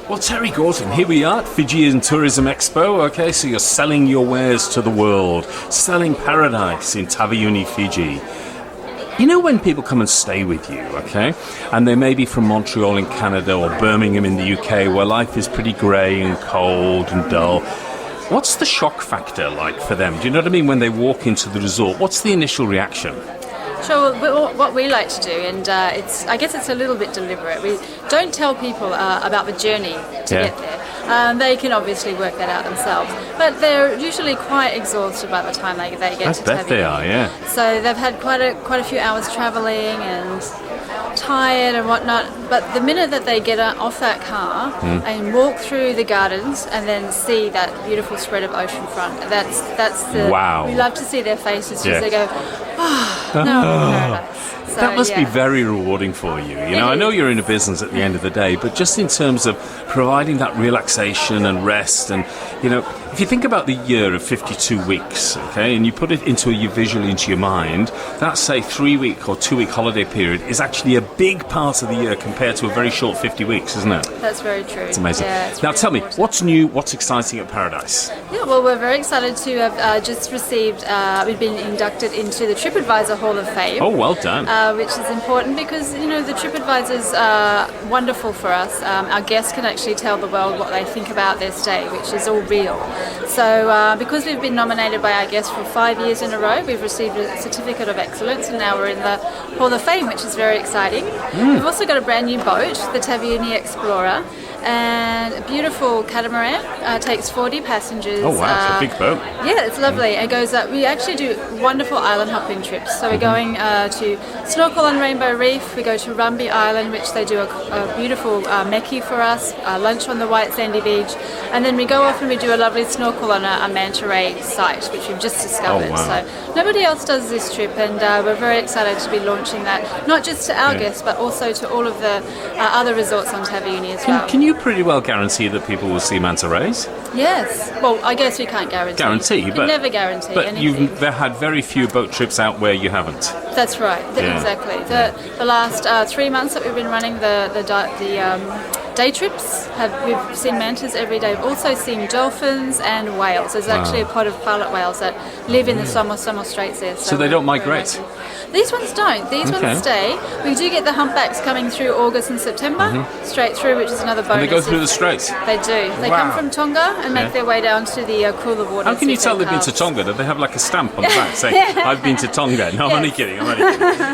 Well, Terry Gorton, here we are at Fijian Tourism Expo. Okay, so you're selling your wares to the world, selling paradise in Taveuni, Fiji. You know when people come and stay with you, okay, and they may be from Montreal in Canada or Birmingham in the UK, where life is pretty grey and cold and dull. What's the shock factor like for them? Do you know what I mean? When they walk into the resort, what's the initial reaction? Sure. What we like to do, and I guess it's a little bit deliberate. We don't tell people about the journey to get there. They can obviously work that out themselves, but they're usually quite exhausted by the time they get to Taveuni. I bet they are, yeah. So they've had quite a few hours travelling and tired and whatnot, but the minute that they get off that car and walk through the gardens and then see that beautiful spread of ocean front, that's the wow. We love to see their faces as they go, now I'm in paradise. So, that must be very rewarding for you. You know, I know you're in a business at the end of the day, but just in terms of providing that relaxation and rest, and you know, if you think about the year of 52 weeks, okay, and you put it visually into your mind, that say 3-week or 2-week holiday period is actually a big part of the year compared to a very short 50 weeks, isn't it? That's very true. It's amazing. Yeah, it's now really tell me, important. what's new, what's exciting at Paradise? Yeah, well, we're very excited to have just received, we've been inducted into the TripAdvisor Hall of Fame. Oh, well done. Which is important because, you know, the TripAdvisor's wonderful for us. Our guests can actually tell the world what they think about their stay, which is all real. So because we've been nominated by our guests for 5 years in a row, we've received a certificate of excellence, and now we're in the Hall of Fame, which is very exciting. We've also got a brand new boat, the Taveuni Explorer, and a beautiful catamaran. Takes 40 passengers. Oh wow, it's a big boat. Yeah, it's lovely. It goes up. We actually do wonderful island hopping trips. So we're going to snorkel on Rainbow Reef. We go to Rumby Island, which they do a beautiful meki for us. Lunch on the white sandy beach, and then we go off and we do a lovely snorkel on a manta ray site, which we've just discovered. Oh, wow. So nobody else does this trip, and we're very excited to be launching that, not just to our guests, but also to all of the other resorts on Taveuni as well. Can you pretty well guarantee that people will see manta rays? Yes. Well, I guess we can't guarantee. You can never guarantee but anything. You've had very few boat trips out where you haven't. That's right. Yeah. Exactly. The last 3 months that we've been running the day trips, we've seen mantas every day. We've also seen dolphins and whales. There's actually a pod of pilot whales that live in the Somo Straits there. So they don't migrate? These ones don't. These ones stay. We do get the humpbacks coming through August and September, straight through, which is another bonus. And they go through the straits? They do. They come from Tonga and make their way down to the cooler waters. How can you tell they've been to Tonga? Do they have like a stamp on the back saying, I've been to Tonga? No, I'm only kidding.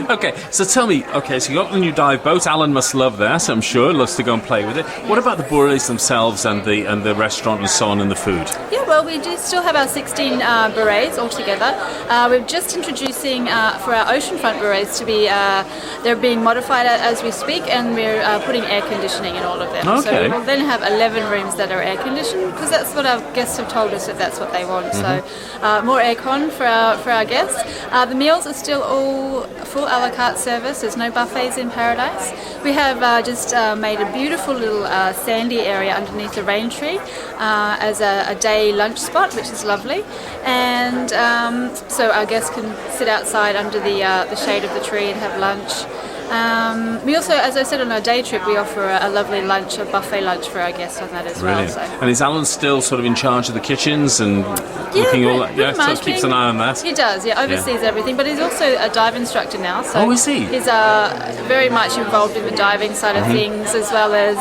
Okay, so tell me, so you got the new dive boat. Alan must love that, I'm sure. Loves to go and play with it. What about the bures themselves and the restaurant and so on and the food? Yeah, well, we do still have our 16 berets altogether. We're just introducing for our oceanfront berets to be, they're being modified as we speak, and we're putting air conditioning in all of them. Okay. So we'll then have 11 rooms that are air conditioned, because that's what our guests have told us that that's what they want. So more aircon for our guests. The meals are still all full a la carte service. There's no buffets in Paradise. We have just made a beautiful little sandy area underneath the rain tree as a day lunch spot, which is lovely. And so our guests can sit outside under the shade of the tree and have lunch. We also, as I said, on our day trip, we offer a lovely lunch, a buffet lunch for our guests on that as well. So. And is Alan still sort of in charge of the kitchens and looking all that? Yeah, so keeps an eye on that. He does, oversees everything. But he's also a dive instructor now. So is he? He's very much involved in the diving side of things, as well as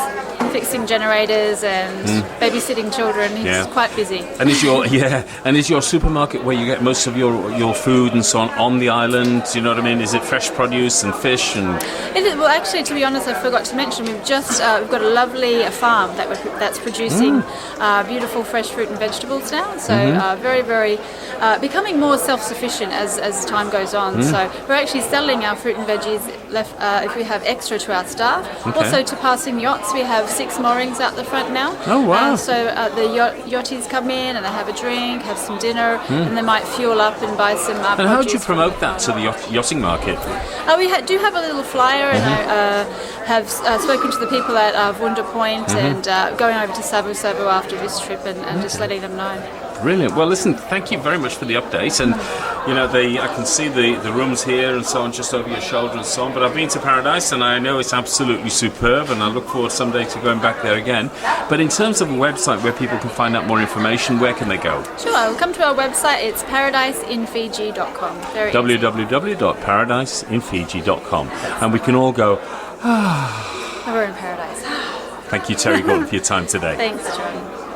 fixing generators and babysitting children. He's quite busy. And is your supermarket where you get most of your food and so on the island? Do you know what I mean? Is it fresh produce and fish and? Well, actually, to be honest, I forgot to mention we've got a lovely farm that's producing beautiful fresh fruit and vegetables now. So very, very becoming more self-sufficient as time goes on. So we're actually selling our fruit and veggies if we have extra to our staff. Okay. Also to passing yachts, we have 6 moorings out the front now. Oh wow! So the yachties come in and they have a drink, have some dinner, and they might fuel up and buy some. And how do you promote that to the yachting market? We do have a little flyer, and I have spoken to the people at Wunda Point and going over to Sabu Sabu after this trip and just letting them know. Brilliant. Well, listen, thank you very much for the update. And, you know, I can see the rooms here and so on, just over your shoulder and so on. But I've been to Paradise and I know it's absolutely superb and I look forward someday to going back there again. But in terms of a website where people can find out more information, where can they go? Sure, well, come to our website. It's paradiseinfiji.com. Very easy. www.paradiseinfiji.com. And we can all go, We're in paradise. thank you, Terry Gordon, for your time today. Thanks, John.